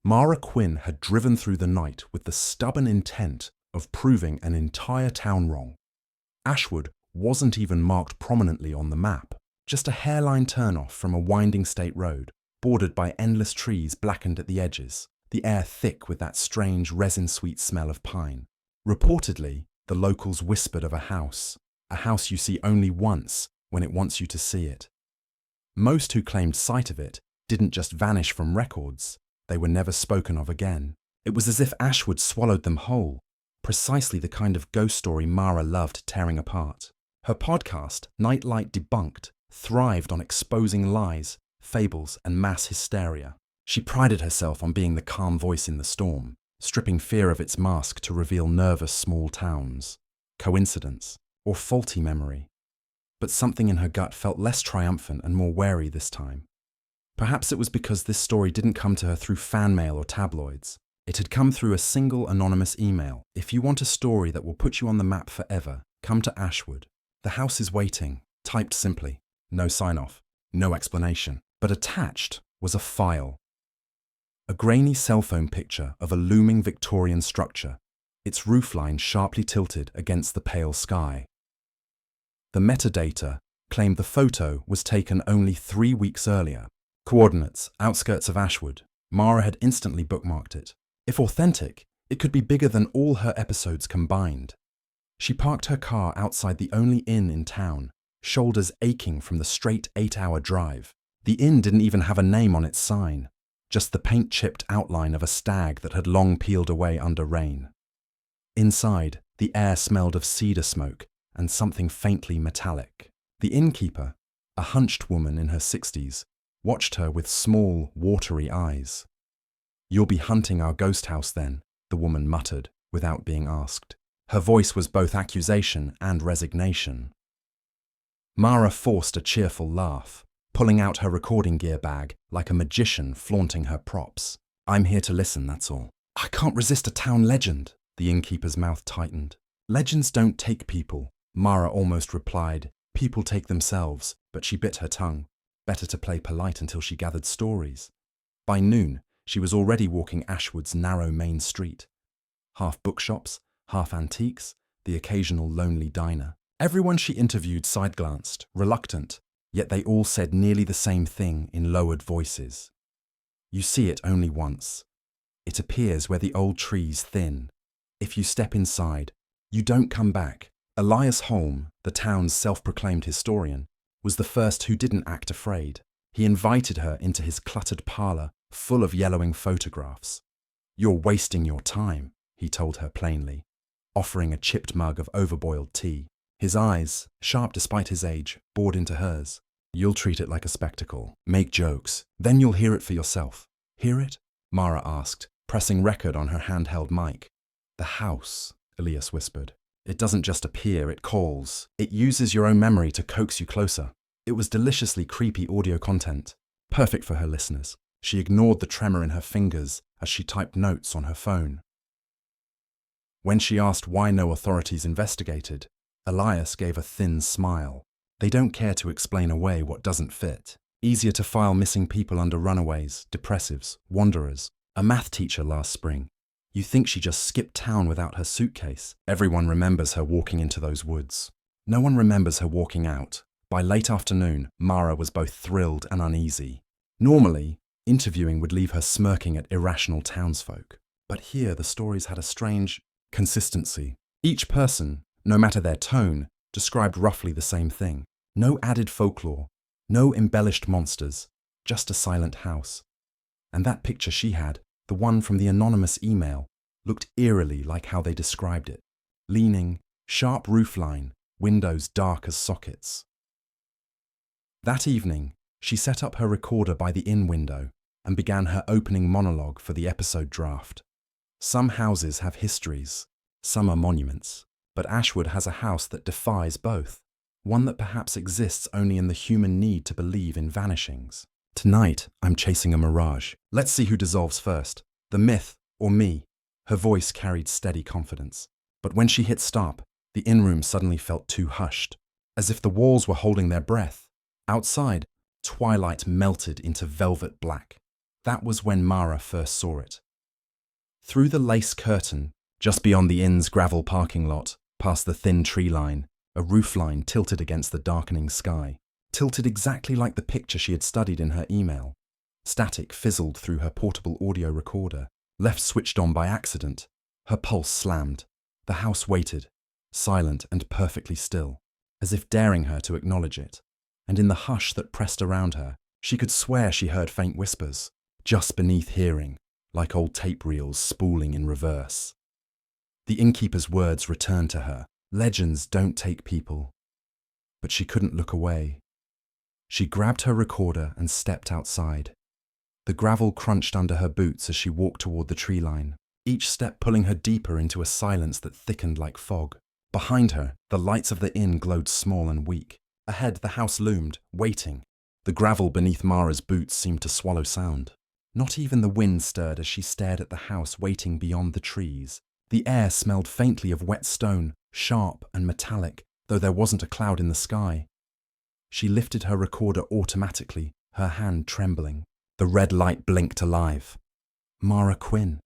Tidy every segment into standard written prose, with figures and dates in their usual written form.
Mara Quinn had driven through the night with the stubborn intent of proving an entire town wrong. Ashwood wasn't even marked prominently on the map, just a hairline turnoff from a winding state road, bordered by endless trees blackened at the edges, the air thick with that strange resin-sweet smell of pine. Reportedly, the locals whispered of a house you see only once when it wants you to see it. Most who claimed sight of it didn't just vanish from records, they were never spoken of again. It was as if Ashwood swallowed them whole, precisely the kind of ghost story Mara loved tearing apart. Her podcast, Nightlight Debunked, thrived on exposing lies, fables, and mass hysteria. She prided herself on being the calm voice in the storm, stripping fear of its mask to reveal nervous small towns. Coincidence, or faulty memory? But something in her gut felt less triumphant and more wary this time. Perhaps it was because this story didn't come to her through fan mail or tabloids. It had come through a single anonymous email. If you want a story that will put you on the map forever, come to Ashwood. The house is waiting, typed simply. No sign-off, no explanation. But attached was a file. A grainy cell phone picture of a looming Victorian structure, its roofline sharply tilted against the pale sky. The metadata claimed the photo was taken only 3 weeks earlier. Coordinates, outskirts of Ashwood. Mara had instantly bookmarked it. If authentic, it could be bigger than all her episodes combined. She parked her car outside the only inn in town, shoulders aching from the straight 8-hour drive. The inn didn't even have a name on its sign, just the paint-chipped outline of a stag that had long peeled away under rain. Inside, the air smelled of cedar smoke and something faintly metallic. The innkeeper, a hunched woman in her 60s, watched her with small, watery eyes. "You'll be hunting our ghost house then," the woman muttered, without being asked. Her voice was both accusation and resignation. Mara forced a cheerful laugh, pulling out her recording gear bag like a magician flaunting her props. "I'm here to listen, that's all." "I can't resist a town legend," the innkeeper's mouth tightened. "Legends don't take people," Mara almost replied. "People take themselves," but she bit her tongue. Better to play polite until she gathered stories. By noon, she was already walking Ashwood's narrow main street. Half bookshops, half antiques, the occasional lonely diner. Everyone she interviewed side-glanced, reluctant, yet they all said nearly the same thing in lowered voices. "You see it only once. It appears where the old trees thin. If you step inside, you don't come back." Elias Holm, the town's self-proclaimed historian, was the first who didn't act afraid. He invited her into his cluttered parlor, full of yellowing photographs. "You're wasting your time," he told her plainly, offering a chipped mug of overboiled tea. His eyes, sharp despite his age, bored into hers. "You'll treat it like a spectacle, make jokes, then you'll hear it for yourself." "Hear it?" Mara asked, pressing record on her handheld mic. "The house," Elias whispered. "It doesn't just appear, it calls. It uses your own memory to coax you closer." It was deliciously creepy audio content, perfect for her listeners. She ignored the tremor in her fingers as she typed notes on her phone. When she asked why no authorities investigated, Elias gave a thin smile. "They don't care to explain away what doesn't fit. Easier to file missing people under runaways, depressives, wanderers. A math teacher last spring. You think she just skipped town without her suitcase? Everyone remembers her walking into those woods. No one remembers her walking out." By late afternoon, Mara was both thrilled and uneasy. Normally, interviewing would leave her smirking at irrational townsfolk. But here the stories had a strange consistency. Each person, no matter their tone, described roughly the same thing. No added folklore, no embellished monsters, just a silent house. And that picture she had, the one from the anonymous email, looked eerily like how they described it. Leaning, sharp roofline, windows dark as sockets. That evening, she set up her recorder by the inn window and began her opening monologue for the episode draft. Some houses have histories, some are monuments, but Ashwood has a house that defies both, one that perhaps exists only in the human need to believe in vanishings. "Tonight, I'm chasing a mirage. Let's see who dissolves first, the myth or me." Her voice carried steady confidence. But when she hit stop, the inn-room suddenly felt too hushed, as if the walls were holding their breath. Outside, twilight melted into velvet black. That was when Mara first saw it. Through the lace curtain, just beyond the inn's gravel parking lot, past the thin tree line, a roof line tilted against the darkening sky, tilted exactly like the picture she had studied in her email. Static fizzled through her portable audio recorder, left switched on by accident. Her pulse slammed. The house waited, silent and perfectly still, as if daring her to acknowledge it. And in the hush that pressed around her, she could swear she heard faint whispers, just beneath hearing, like old tape reels spooling in reverse. The innkeeper's words returned to her. Legends don't take people. But she couldn't look away. She grabbed her recorder and stepped outside. The gravel crunched under her boots as she walked toward the tree line, each step pulling her deeper into a silence that thickened like fog. Behind her, the lights of the inn glowed small and weak. Ahead, the house loomed, waiting. The gravel beneath Mara's boots seemed to swallow sound. Not even the wind stirred as she stared at the house waiting beyond the trees. The air smelled faintly of wet stone, sharp and metallic, though there wasn't a cloud in the sky. She lifted her recorder automatically, her hand trembling. The red light blinked alive. "Mara Quinn,"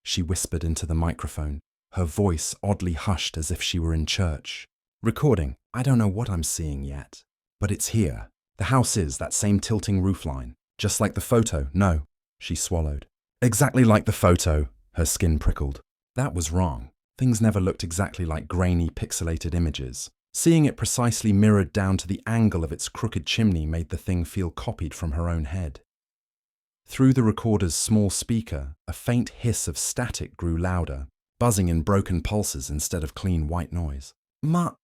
she whispered into the microphone, her voice oddly hushed as if she were in church. "Recording. I don't know what I'm seeing yet, but it's here. The house is that same tilting roofline, just like the photo." "No," she swallowed. "Exactly like the photo." Her skin prickled. That was wrong. Things never looked exactly like grainy, pixelated images. Seeing it precisely mirrored down to the angle of its crooked chimney made the thing feel copied from her own head. Through the recorder's small speaker, a faint hiss of static grew louder, buzzing in broken pulses instead of clean white noise. Ma.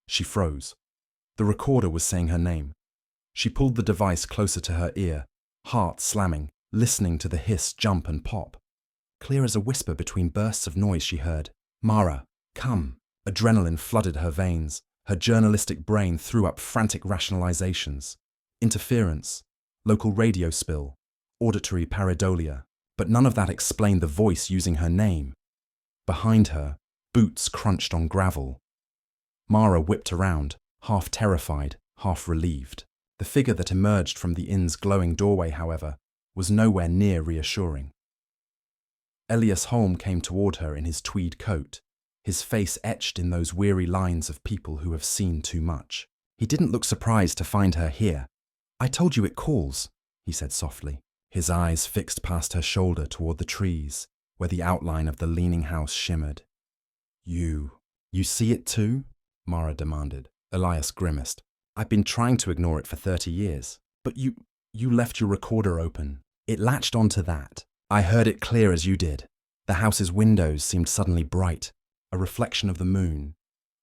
She froze. The recorder was saying her name. She pulled the device closer to her ear, heart slamming, listening to the hiss jump and pop. Clear as a whisper between bursts of noise she heard, "Mara, come." Adrenaline flooded her veins. Her journalistic brain threw up frantic rationalizations. Interference, local radio spill, auditory pareidolia. But none of that explained the voice using her name. Behind her, boots crunched on gravel. Mara whipped around, half terrified, half relieved. The figure that emerged from the inn's glowing doorway, however, was nowhere near reassuring. Elias Holm came toward her in his tweed coat, his face etched in those weary lines of people who have seen too much. He didn't look surprised to find her here. "I told you it calls," he said softly, his eyes fixed past her shoulder toward the trees, where the outline of the leaning house shimmered. You see it too?" Mara demanded. Elias grimaced. "I've been trying to ignore it for 30 years. But you left your recorder open. It latched onto that. I heard it clear as you did. The house's windows seemed suddenly bright, a reflection of the moon.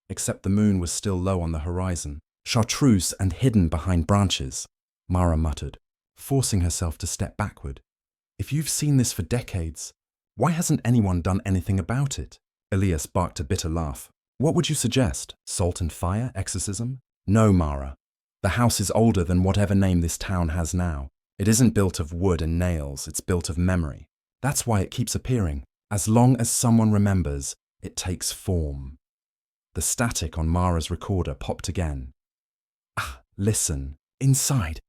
Except the moon was still low on the horizon, chartreuse and hidden behind branches," Mara muttered, forcing herself to step backward. "If you've seen this for decades, why hasn't anyone done anything about it?" Elias barked a bitter laugh. "What would you suggest? Salt and fire? Exorcism?" "No, Mara. The house is older than whatever name this town has now. It isn't built of wood and nails, it's built of memory. That's why it keeps appearing. As long as someone remembers, it takes form." The static on Mara's recorder popped again. Listen. Inside."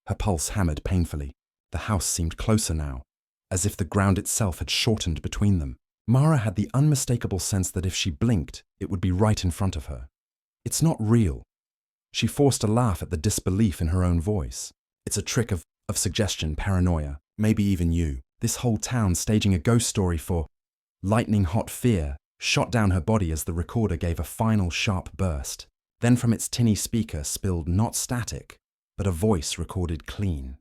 Her pulse hammered painfully. The house seemed closer now, as if the ground itself had shortened between them. Mara had the unmistakable sense that if she blinked, it would be right in front of her. "It's not real." She forced a laugh at the disbelief in her own voice. "It's a trick of suggestion, paranoia, maybe even you. This whole town staging a ghost story for..." Lightning-hot fear shot down her body as the recorder gave a final sharp burst. Then from its tinny speaker spilled not static, but a voice recorded clean.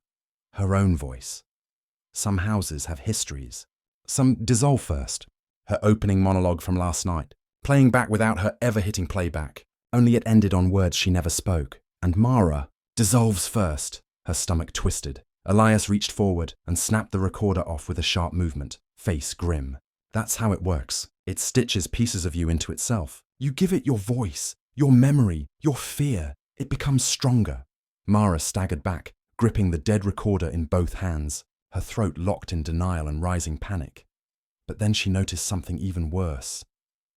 Her own voice. Some houses have histories. Some dissolve first. Her opening monologue from last night, playing back without her ever hitting playback. Only it ended on words she never spoke. And Mara dissolves first. Her stomach twisted. Elias reached forward and snapped the recorder off with a sharp movement, face grim. "That's how it works. It stitches pieces of you into itself. You give it your voice, your memory, your fear. It becomes stronger." Mara staggered back, gripping the dead recorder in both hands, her throat locked in denial and rising panic. But then she noticed something even worse.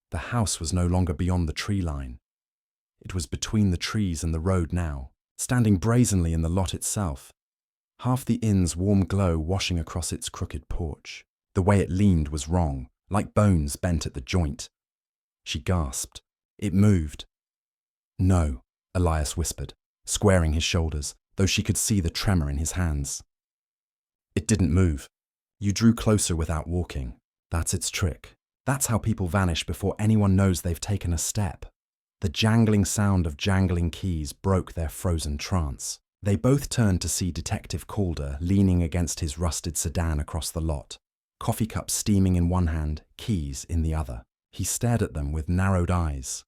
The house was no longer beyond the tree line. It was between the trees and the road now, standing brazenly in the lot itself. half the inn's warm glow washing across its crooked porch. The way it leaned was wrong, like bones bent at the joint. She gasped. It moved. No, Elias whispered, squaring his shoulders, though she could see the tremor in his hands. It didn't move. You drew closer without walking. That's its trick. That's how people vanish before anyone knows they've taken a step. The jangling sound of jangling keys broke their frozen trance. They both turned to see Detective Calder leaning against his rusted sedan across the lot, coffee cup steaming in one hand, keys in the other. He stared at them with narrowed eyes.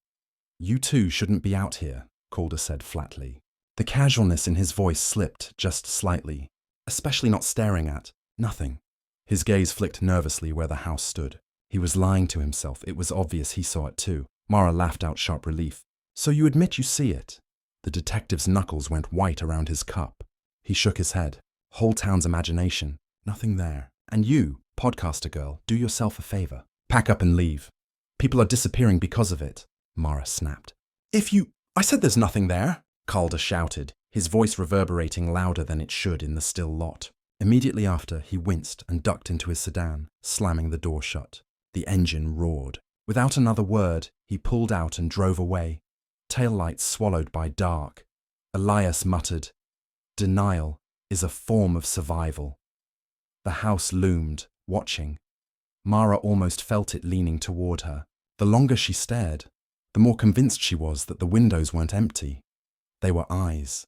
You two shouldn't be out here, Calder said flatly. The casualness in his voice slipped just slightly, especially not staring at nothing. His gaze flicked nervously where the house stood. He was lying to himself. It was obvious he saw it too. Mara laughed out sharp relief. So you admit you see it? The detective's knuckles went white around his cup. He shook his head. Whole town's imagination. Nothing there. And you, podcaster girl, do yourself a favor. Pack up and leave. People are disappearing because of it, Mara snapped. I said there's nothing there, Calder shouted, his voice reverberating louder than it should in the still lot. Immediately after, he winced and ducked into his sedan, slamming the door shut. The engine roared. Without another word, he pulled out and drove away, taillights swallowed by dark. Elias muttered, "Denial is a form of survival." The house loomed, watching. Mara almost felt it leaning toward her. The longer she stared, the more convinced she was that the windows weren't empty. They were eyes.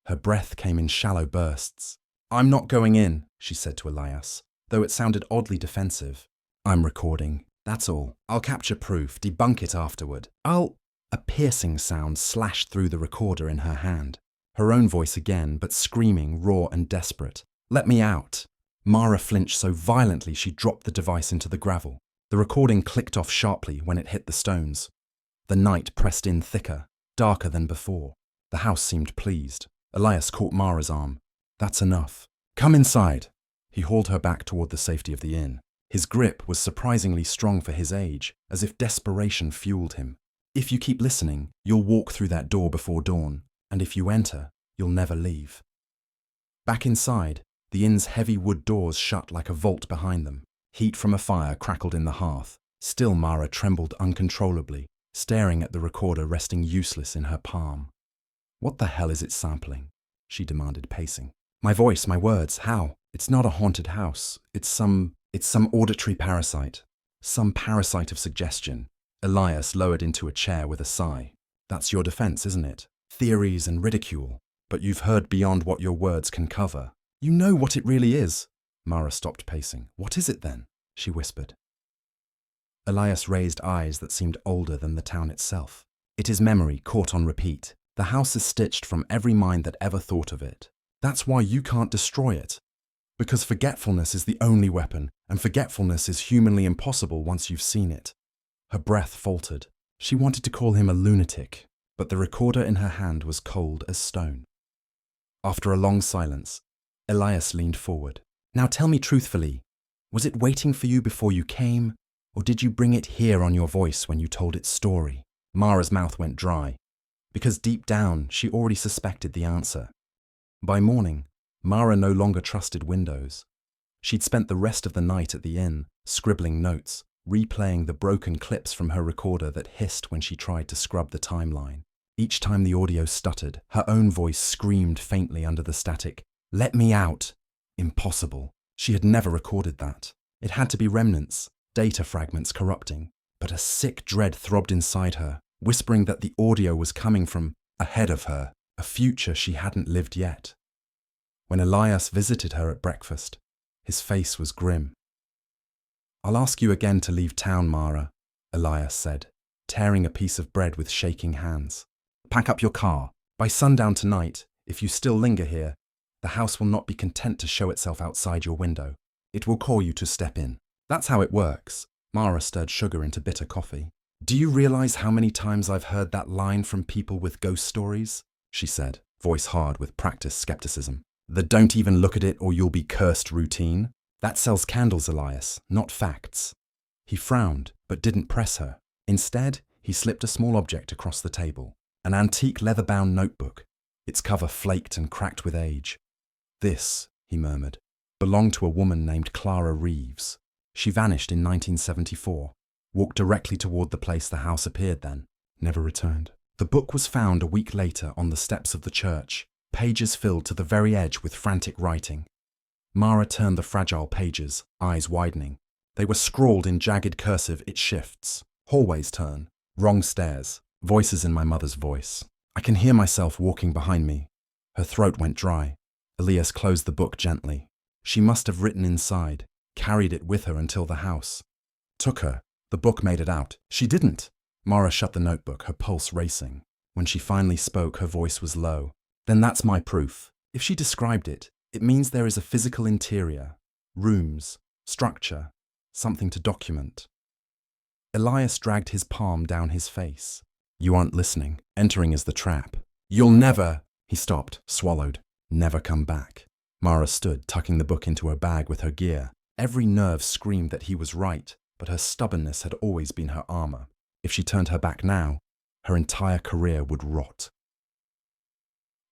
Her breath came in shallow bursts. "I'm not going in," she said to Elias, though it sounded oddly defensive. "I'm recording. That's all. I'll capture proof, debunk it afterward. A piercing sound slashed through the recorder in her hand. Her own voice again, but screaming, raw and desperate. "Let me out." Mara flinched so violently she dropped the device into the gravel. The recording clicked off sharply when it hit the stones. The night pressed in thicker, darker than before. The house seemed pleased. Elias caught Mara's arm. "That's enough. Come inside." He hauled her back toward the safety of the inn. His grip was surprisingly strong for his age, as if desperation fueled him. "If you keep listening, you'll walk through that door before dawn, and if you enter, you'll never leave." Back inside, the inn's heavy wood doors shut like a vault behind them. Heat from a fire crackled in the hearth. Still Mara trembled uncontrollably, staring at the recorder resting useless in her palm. "What the hell is it sampling?" she demanded, pacing. "My voice, my words, how? It's not a haunted house. It's some auditory parasite. Some parasite of suggestion." Elias lowered into a chair with a sigh. "That's your defense, isn't it? Theories and ridicule. But you've heard beyond what your words can cover. You know what it really is." Mara stopped pacing. "What is it then?" she whispered. Elias raised eyes that seemed older than the town itself. "It is memory caught on repeat. The house is stitched from every mind that ever thought of it. That's why you can't destroy it. Because forgetfulness is the only weapon, and forgetfulness is humanly impossible once you've seen it." Her breath faltered. She wanted to call him a lunatic, but the recorder in her hand was cold as stone. After a long silence, Elias leaned forward. "Now tell me truthfully, was it waiting for you before you came, or did you bring it here on your voice when you told its story?" Mara's mouth went dry, because deep down she already suspected the answer. By morning, Mara no longer trusted windows. She'd spent the rest of the night at the inn, scribbling notes, replaying the broken clips from her recorder that hissed when she tried to scrub the timeline. Each time the audio stuttered, her own voice screamed faintly under the static, "Let me out!" Impossible. She had never recorded that. It had to be remnants, data fragments corrupting. But a sick dread throbbed inside her, whispering that the audio was coming from ahead of her, a future she hadn't lived yet. When Elias visited her at breakfast, his face was grim. "I'll ask you again to leave town, Mara," Elias said, tearing a piece of bread with shaking hands. "Pack up your car. By sundown tonight, if you still linger here, the house will not be content to show itself outside your window. It will call you to step in. That's how it works." Mara stirred sugar into bitter coffee. "Do you realize how many times I've heard that line from people with ghost stories?" she said, voice hard with practiced skepticism. "The don't even look at it or you'll be cursed routine? That sells candles, Elias, not facts." He frowned, but didn't press her. Instead, he slipped a small object across the table, an antique leather-bound notebook, its cover flaked and cracked with age. This, he murmured, belonged to a woman named Clara Reeves. She vanished in 1974, walked directly toward the place the house appeared then, never returned. The book was found a week later on the steps of the church, pages filled to the very edge with frantic writing. Mara turned the fragile pages, eyes widening. They were scrawled in jagged cursive. It shifts. Hallways turn. Wrong stairs. Voices in my mother's voice. I can hear myself walking behind me. Her throat went dry. Elias closed the book gently. She must have written inside, carried it with her until the house. Took her. The book made it out. She didn't. Mara shut the notebook, her pulse racing. When she finally spoke, her voice was low. Then that's my proof. If she described it, it means there is a physical interior, rooms, structure, something to document. Elias dragged his palm down his face. You aren't listening. Entering is the trap. You'll never... He stopped, swallowed. Never come back. Mara stood, tucking the book into her bag with her gear. Every nerve screamed that he was right, but her stubbornness had always been her armor. If she turned her back now, her entire career would rot.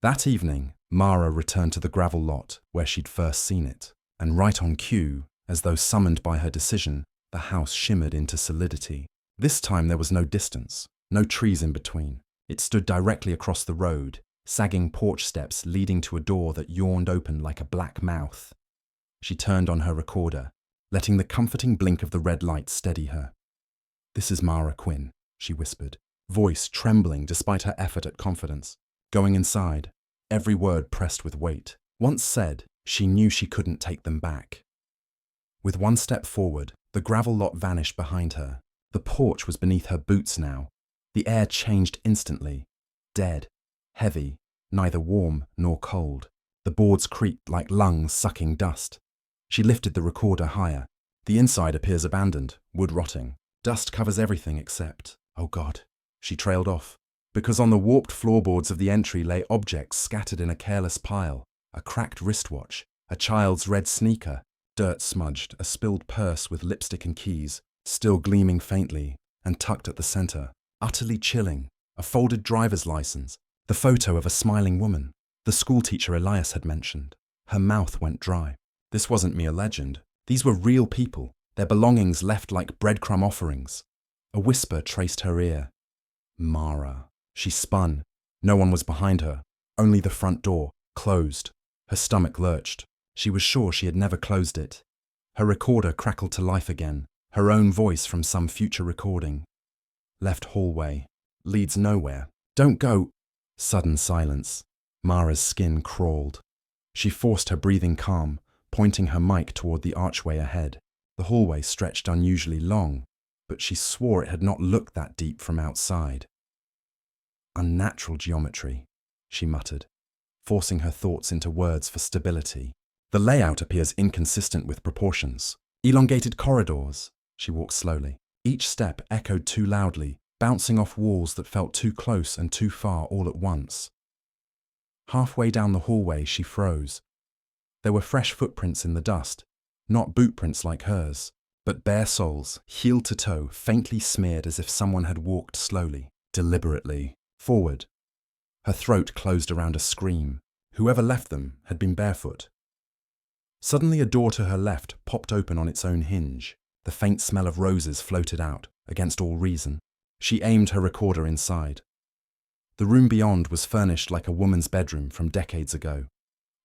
That evening, Mara returned to the gravel lot where she'd first seen it, and right on cue, as though summoned by her decision, the house shimmered into solidity. This time there was no distance, no trees in between. It stood directly across the road, sagging porch steps leading to a door that yawned open like a black mouth. She turned on her recorder, letting the comforting blink of the red light steady her. "This is Mara Quinn," she whispered, voice trembling despite her effort at confidence. Going inside, every word pressed with weight. Once said, she knew she couldn't take them back. With one step forward, the gravel lot vanished behind her. The porch was beneath her boots now. The air changed instantly. Dead, heavy, neither warm nor cold. The boards creaked like lungs sucking dust. She lifted the recorder higher. The inside appears abandoned, wood rotting. Dust covers everything except... Oh God. She trailed off, because on the warped floorboards of the entry lay objects scattered in a careless pile. A cracked wristwatch, a child's red sneaker, dirt smudged, a spilled purse with lipstick and keys, still gleaming faintly, and tucked at the center. Utterly chilling, a folded driver's license, the photo of a smiling woman, the schoolteacher Elias had mentioned. Her mouth went dry. This wasn't mere legend. These were real people, their belongings left like breadcrumb offerings. A whisper traced her ear. Mara. She spun. No one was behind her, only the front door, closed. Her stomach lurched. She was sure she had never closed it. Her recorder crackled to life again, her own voice from some future recording. Left hallway. Leads nowhere. Don't go. Sudden silence. Mara's skin crawled. She forced her breathing calm, pointing her mic toward the archway ahead. The hallway stretched unusually long, but she swore it had not looked that deep from outside. Unnatural geometry, she muttered, forcing her thoughts into words for stability. The layout appears inconsistent with proportions. Elongated corridors. She walked slowly. Each step echoed too loudly, bouncing off walls that felt too close and too far all at once. Halfway down the hallway, she froze. There were fresh footprints in the dust, not boot prints like hers, but bare soles, heel to toe, faintly smeared as if someone had walked slowly, deliberately, forward. Her throat closed around a scream. Whoever left them had been barefoot. Suddenly a door to her left popped open on its own hinge. The faint smell of roses floated out, against all reason. She aimed her recorder inside. The room beyond was furnished like a woman's bedroom from decades ago.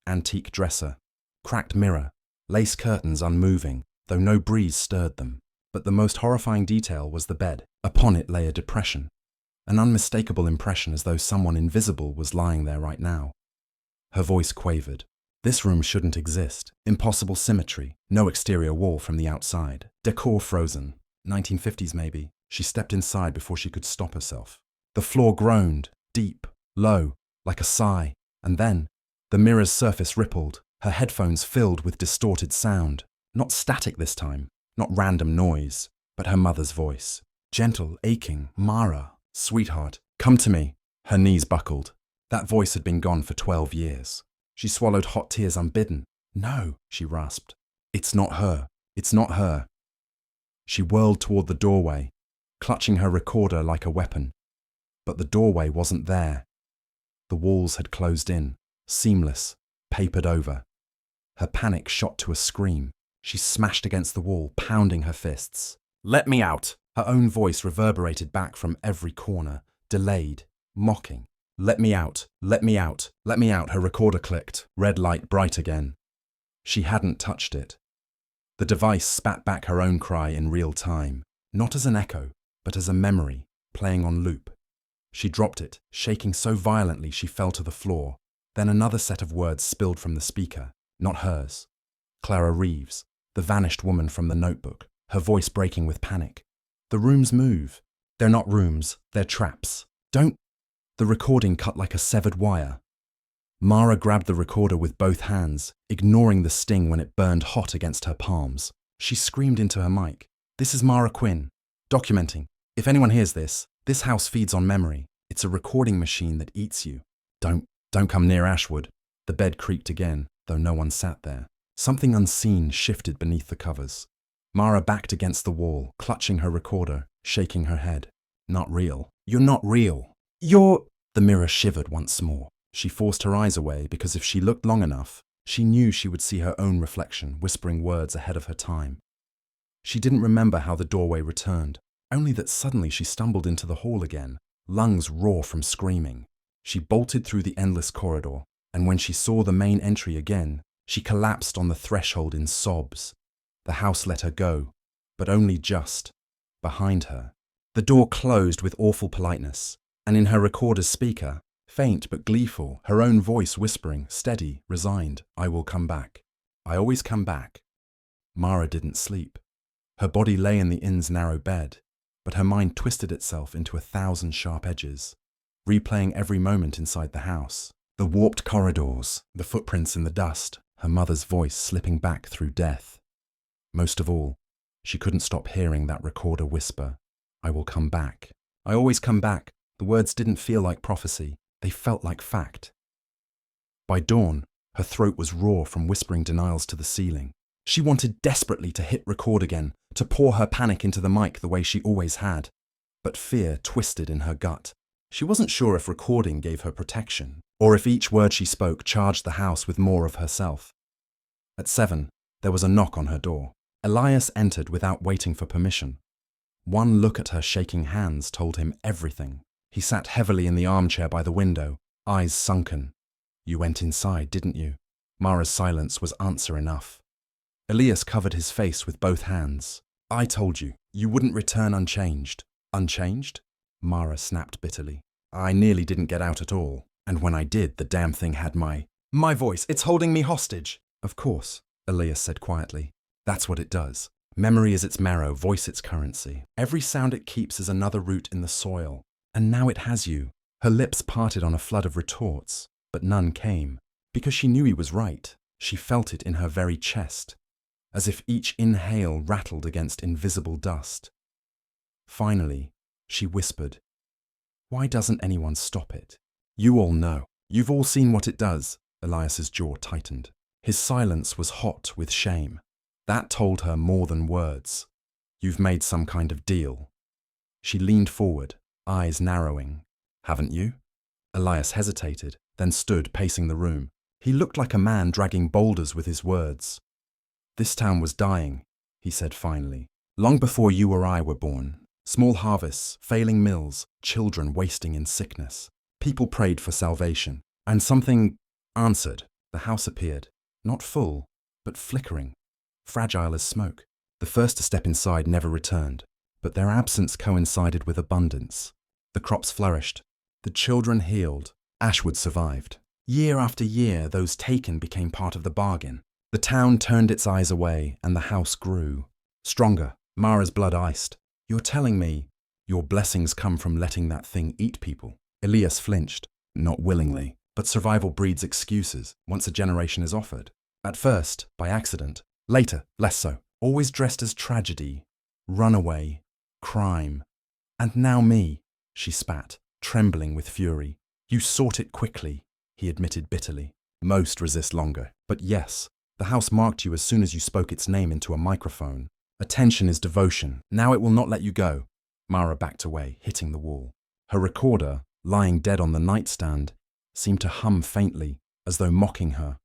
Antique dresser, cracked mirror, lace curtains unmoving, though no breeze stirred them. But the most horrifying detail was the bed. Upon it lay a depression, an unmistakable impression as though someone invisible was lying there right now. Her voice quavered. This room shouldn't exist. Impossible symmetry, no exterior wall from the outside. Decor frozen, 1950s maybe. She stepped inside before she could stop herself. The floor groaned, deep, low, like a sigh, and then the mirror's surface rippled, her headphones filled with distorted sound. Not static this time, not random noise, but her mother's voice. Gentle, aching, Mara, sweetheart, come to me. Her knees buckled. That voice had been gone for 12 years. She swallowed hot tears unbidden. No, she rasped. It's not her. It's not her. She whirled toward the doorway, clutching her recorder like a weapon. But the doorway wasn't there. The walls had closed in, seamless, papered over. Her panic shot to a scream. She smashed against the wall, pounding her fists. "Let me out!" Her own voice reverberated back from every corner, delayed, mocking. "Let me out! Let me out! Let me out!" Her recorder clicked, red light bright again. She hadn't touched it. The device spat back her own cry in real time, not as an echo, but as a memory, playing on loop. She dropped it, shaking so violently she fell to the floor. Then another set of words spilled from the speaker, not hers. Clara Reeves, the vanished woman from the notebook, her voice breaking with panic. "The rooms move. They're not rooms, they're traps. Don't—" The recording cut like a severed wire. Mara grabbed the recorder with both hands, ignoring the sting when it burned hot against her palms. She screamed into her mic. "This is Mara Quinn, documenting. If anyone hears this, this house feeds on memory. It's a recording machine that eats you. Don't come near Ashwood." The bed creaked again, though no one sat there. Something unseen shifted beneath the covers. Mara backed against the wall, clutching her recorder, shaking her head. "Not real. You're not real. You're—" The mirror shivered once more. She forced her eyes away because if she looked long enough, she knew she would see her own reflection, whispering words ahead of her time. She didn't remember how the doorway returned, only that suddenly she stumbled into the hall again, lungs raw from screaming. She bolted through the endless corridor, and when she saw the main entry again, she collapsed on the threshold in sobs. The house let her go, but only just. Behind her, the door closed with awful politeness, and in her recorder's speaker, faint but gleeful, her own voice whispering, steady, resigned, "I will come back. I always come back." Mara didn't sleep. Her body lay in the inn's narrow bed, but her mind twisted itself into 1,000 sharp edges, replaying every moment inside the house. The warped corridors, the footprints in the dust, her mother's voice slipping back through death. Most of all, she couldn't stop hearing that recorder whisper, "I will come back. I always come back." The words didn't feel like prophecy. They felt like fact. By dawn, her throat was raw from whispering denials to the ceiling. She wanted desperately to hit record again, to pour her panic into the mic the way she always had. But fear twisted in her gut. She wasn't sure if recording gave her protection, or if each word she spoke charged the house with more of herself. At 7, there was a knock on her door. Elias entered without waiting for permission. One look at her shaking hands told him everything. He sat heavily in the armchair by the window, eyes sunken. "You went inside, didn't you?" Mara's silence was answer enough. Elias covered his face with both hands. "I told you, you wouldn't return unchanged." "Unchanged?" Mara snapped bitterly. "I nearly didn't get out at all. And when I did, the damn thing had my voice. It's holding me hostage." "Of course," Elias said quietly. "That's what it does. Memory is its marrow, voice its currency. Every sound it keeps is another root in the soil. And now it has you." Her lips parted on a flood of retorts, but none came, because she knew he was right. She felt it in her very chest, as if each inhale rattled against invisible dust. Finally, she whispered, "Why doesn't anyone stop it? You all know. You've all seen what it does." Elias's jaw tightened. His silence was hot with shame. That told her more than words. "You've made some kind of deal." She leaned forward, eyes narrowing. "Haven't you?" Elias hesitated, then stood pacing the room. He looked like a man dragging boulders with his words. "This town was dying," he said finally, "long before you or I were born. Small harvests, failing mills, children wasting in sickness. People prayed for salvation, and something answered. The house appeared, not full, but flickering, fragile as smoke. The first to step inside never returned, but their absence coincided with abundance. The crops flourished, the children healed, Ashwood survived. Year after year, those taken became part of the bargain. The town turned its eyes away, and the house grew. Stronger, Mara's blood iced. "You're telling me your blessings come from letting that thing eat people?" Elias flinched, not willingly, but survival breeds excuses once a generation is offered. At first, by accident. Later, less so. Always dressed as tragedy, runaway, crime. "And now me," she spat, trembling with fury. "You sought it quickly," he admitted bitterly. "Most resist longer. But yes, the house marked you as soon as you spoke its name into a microphone. Attention is devotion. Now it will not let you go." Mara backed away, hitting the wall. Her recorder, lying dead on the nightstand, seemed to hum faintly, as though mocking her.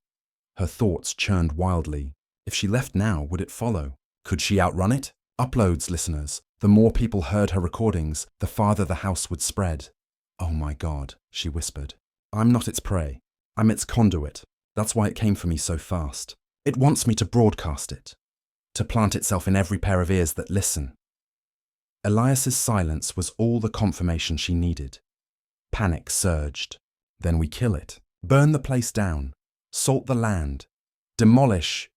Her thoughts churned wildly. If she left now, would it follow? Could she outrun it? Uploads, listeners. The more people heard her recordings, the farther the house would spread. Oh my God, she whispered. I'm not its prey. I'm its conduit. That's why it came for me so fast. It wants me to broadcast it, to plant itself in every pair of ears that listen. Elias's silence was all the confirmation she needed. Panic surged. Then we kill it. Burn the place down. Salt the land. Demolish.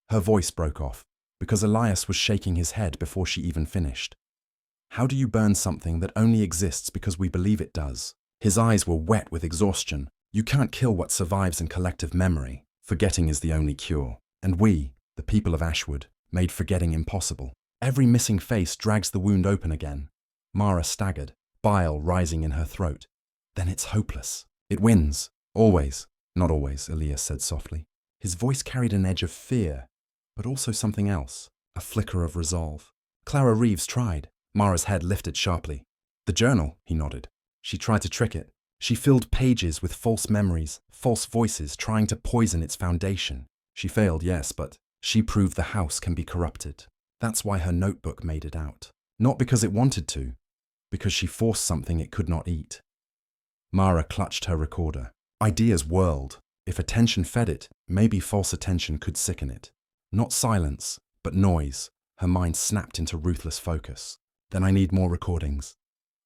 Her voice broke off, because Elias was shaking his head before she even finished. How do you burn something that only exists because we believe it does? His eyes were wet with exhaustion. You can't kill what survives in collective memory. Forgetting is the only cure. And we, the people of Ashwood, made forgetting impossible. Every missing face drags the wound open again. Mara staggered, bile rising in her throat. Then it's hopeless. It wins. Always. Not always, Elias said softly. His voice carried an edge of fear, but also something else, a flicker of resolve. Clara Reeves tried. Mara's head lifted sharply. The journal, he nodded. She tried to trick it. She filled pages with false memories, false voices, trying to poison its foundation. She failed, yes, but she proved the house can be corrupted. That's why her notebook made it out. Not because it wanted to, because she forced something it could not eat. Mara clutched her recorder. Ideas whirled. If attention fed it, maybe false attention could sicken it. Not silence, but noise. Her mind snapped into ruthless focus. Then I need more recordings.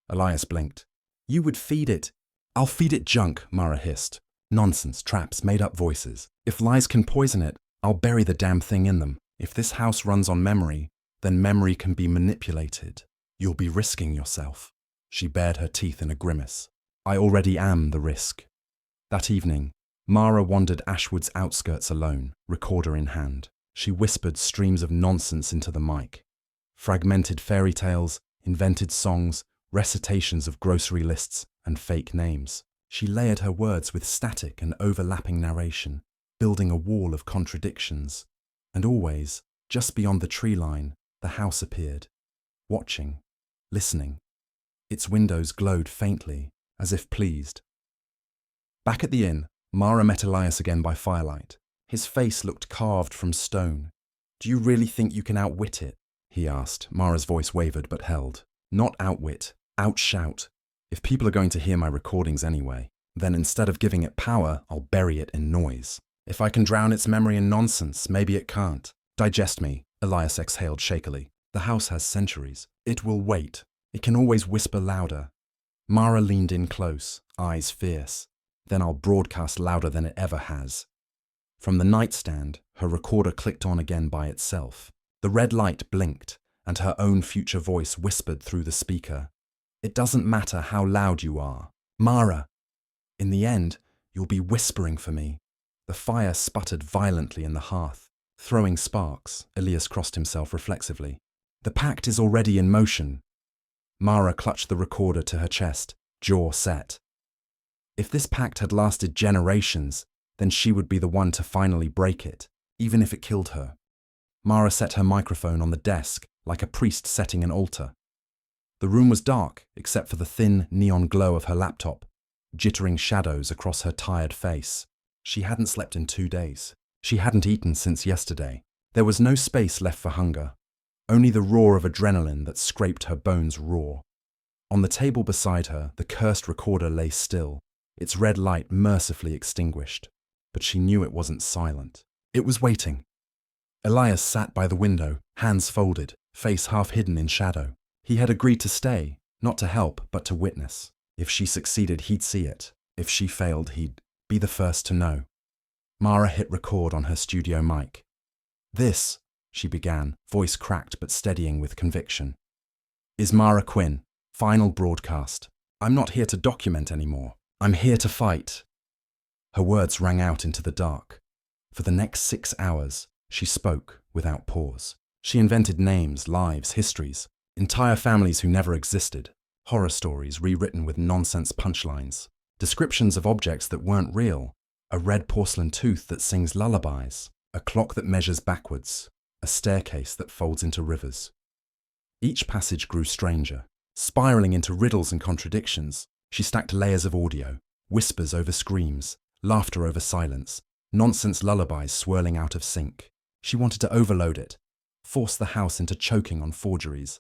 Elias blinked. You would feed it. I'll feed it junk, Mara hissed. Nonsense, traps, made-up voices. If lies can poison it, I'll bury the damn thing in them. If this house runs on memory, then memory can be manipulated. You'll be risking yourself. She bared her teeth in a grimace. I already am the risk. That evening, Mara wandered Ashwood's outskirts alone, recorder in hand. She whispered streams of nonsense into the mic. Fragmented fairy tales, invented songs, recitations of grocery lists, and fake names. She layered her words with static and overlapping narration, building a wall of contradictions. And always, just beyond the tree line, the house appeared, watching, listening. Its windows glowed faintly, as if pleased. Back at the inn, Mara met Elias again by firelight. His face looked carved from stone. Do you really think you can outwit it? He asked. Mara's voice wavered but held. Not outwit, outshout. If people are going to hear my recordings anyway, then instead of giving it power, I'll bury it in noise. If I can drown its memory in nonsense, maybe it can't. Digest me, Elias exhaled shakily. The house has centuries. It will wait. It can always whisper louder. Mara leaned in close, eyes fierce. Then I'll broadcast louder than it ever has. From the nightstand, her recorder clicked on again by itself. The red light blinked, and her own future voice whispered through the speaker. It doesn't matter how loud you are. Mara! In the end, you'll be whispering for me. The fire sputtered violently in the hearth. Throwing sparks, Elias crossed himself reflexively. The pact is already in motion. Mara clutched the recorder to her chest, jaw set. If this pact had lasted generations, then she would be the one to finally break it, even if it killed her. Mara set her microphone on the desk, like a priest setting an altar. The room was dark, except for the thin neon glow of her laptop, jittering shadows across her tired face. She hadn't slept in 2 days. She hadn't eaten since yesterday. There was no space left for hunger, only the roar of adrenaline that scraped her bones raw. On the table beside her, the cursed recorder lay still, its red light mercifully extinguished. But she knew it wasn't silent. It was waiting. Elias sat by the window, hands folded, face half hidden in shadow. He had agreed to stay, not to help, but to witness. If she succeeded, he'd see it. If she failed, he'd be the first to know. Mara hit record on her studio mic. This, she began, voice cracked but steadying with conviction, is Mara Quinn, final broadcast. I'm not here to document anymore. I'm here to fight. Her words rang out into the dark. For the next 6 hours, she spoke without pause. She invented names, lives, histories, entire families who never existed, horror stories rewritten with nonsense punchlines, descriptions of objects that weren't real, a red porcelain tooth that sings lullabies, a clock that measures backwards, a staircase that folds into rivers. Each passage grew stranger, spiraling into riddles and contradictions. She stacked layers of audio, whispers over screams, laughter over silence, nonsense lullabies swirling out of sync. She wanted to overload it, force the house into choking on forgeries.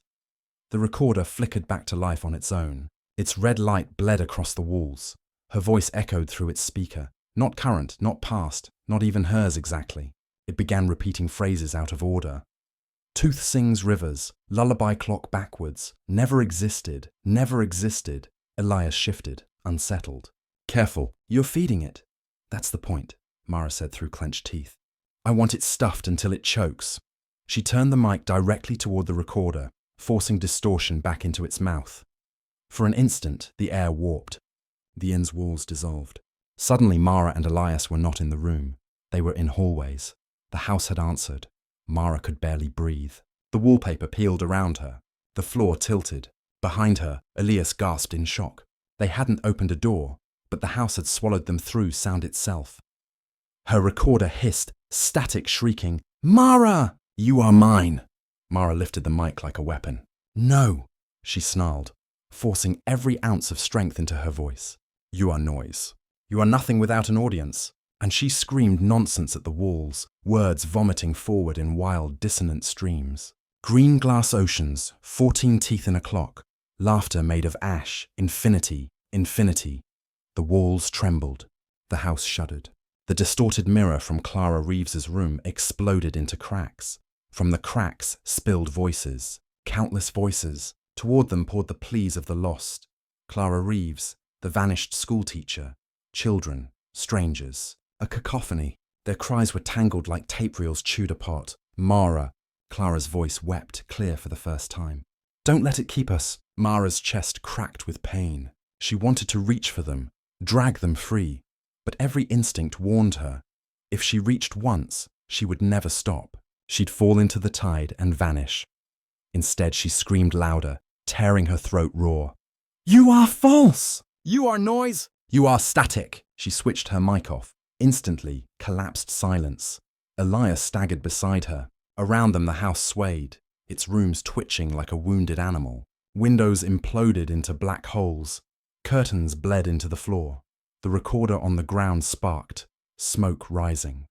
The recorder flickered back to life on its own. Its red light bled across the walls. Her voice echoed through its speaker. Not current, not past, not even hers exactly. It began repeating phrases out of order. Tooth sings rivers, lullaby clock backwards, never existed, never existed. Elias shifted, unsettled. Careful, you're feeding it. That's the point, Mara said through clenched teeth. I want it stuffed until it chokes. She turned the mic directly toward the recorder, forcing distortion back into its mouth. For an instant, the air warped. The inn's walls dissolved. Suddenly, Mara and Elias were not in the room. They were in hallways. The house had answered. Mara could barely breathe. The wallpaper peeled around her. The floor tilted. Behind her, Elias gasped in shock. They hadn't opened a door, but the house had swallowed them through sound itself. Her recorder hissed, static shrieking, "Mara! You are mine!" Mara lifted the mic like a weapon. "No," she snarled, forcing every ounce of strength into her voice. "You are noise. You are nothing without an audience." And she screamed nonsense at the walls, words vomiting forward in wild, dissonant streams. Green glass oceans, 14 teeth in a clock, laughter made of ash, infinity, infinity. The walls trembled. The house shuddered. The distorted mirror from Clara Reeves's room exploded into cracks. From the cracks spilled voices, countless voices. Toward them poured the pleas of the lost. Clara Reeves, the vanished schoolteacher, children, strangers. A cacophony. Their cries were tangled like tape reels chewed apart. Mara. Clara's voice wept, clear for the first time. "Don't let it keep us." Mara's chest cracked with pain. She wanted to reach for them, drag them free. But every instinct warned her. If she reached once, she would never stop. She'd fall into the tide and vanish. Instead, she screamed louder, tearing her throat raw. "You are false! You are noise! You are static!" She switched her mic off. Instantly, collapsed silence. Elias staggered beside her. Around them the house swayed, its rooms twitching like a wounded animal. Windows imploded into black holes. Curtains bled into the floor. The recorder on the ground sparked, smoke rising.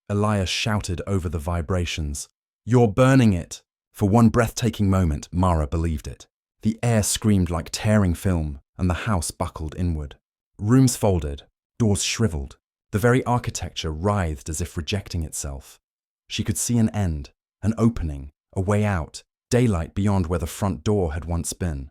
Elias shouted over the vibrations, "You're burning it!" For one breathtaking moment, Mara believed it. The air screamed like tearing film, and the house buckled inward. Rooms folded, doors shriveled. The very architecture writhed as if rejecting itself. She could see an end, an opening, a way out, daylight beyond where the front door had once been.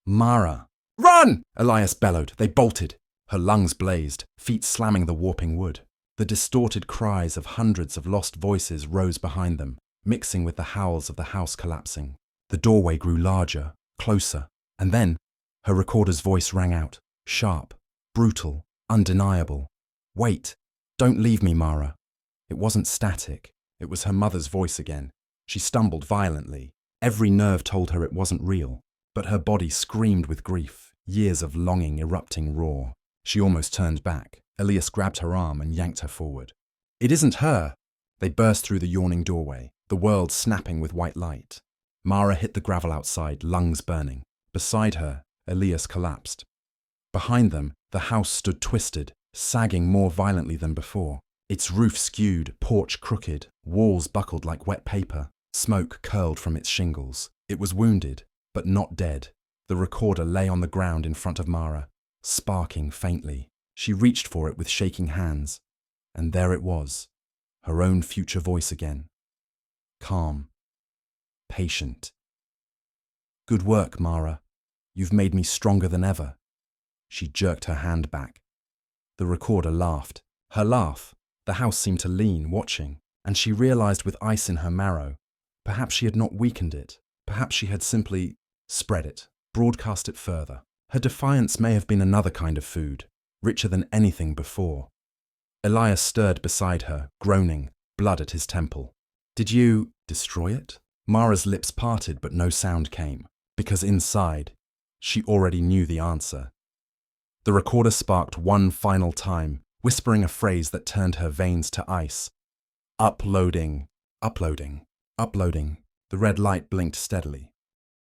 "Mara!" "Run!" Elias bellowed. They bolted. Her lungs blazed, feet slamming the warping wood. The distorted cries of hundreds of lost voices rose behind them, mixing with the howls of the house collapsing. The doorway grew larger, closer, and then her recorder's voice rang out, sharp, brutal, undeniable. "Wait, don't leave me, Mara." It wasn't static. It was her mother's voice again. She stumbled violently. Every nerve told her it wasn't real, but her body screamed with grief, years of longing erupting raw. She almost turned back. Elias grabbed her arm and yanked her forward. "It isn't her!" They burst through the yawning doorway, the world snapping with white light. Mara hit the gravel outside, lungs burning. Beside her, Elias collapsed. Behind them, the house stood twisted, sagging more violently than before. Its roof skewed, porch crooked, walls buckled like wet paper. Smoke curled from its shingles. It was wounded, but not dead. The recorder lay on the ground in front of Mara, sparking faintly. She reached for it with shaking hands, and there it was, her own future voice again. Calm. Patient. "Good work, Mara. You've made me stronger than ever." She jerked her hand back. The recorder laughed. Her laugh. The house seemed to lean, watching, and she realized with ice in her marrow, perhaps she had not weakened it. Perhaps she had simply spread it, broadcast it further. Her defiance may have been another kind of food, richer than anything before. Elias stirred beside her, groaning, blood at his temple. "Did you destroy it?" Mara's lips parted, but no sound came, because inside, she already knew the answer. The recorder sparked one final time, whispering a phrase that turned her veins to ice. "Uploading, uploading, uploading." The red light blinked steadily.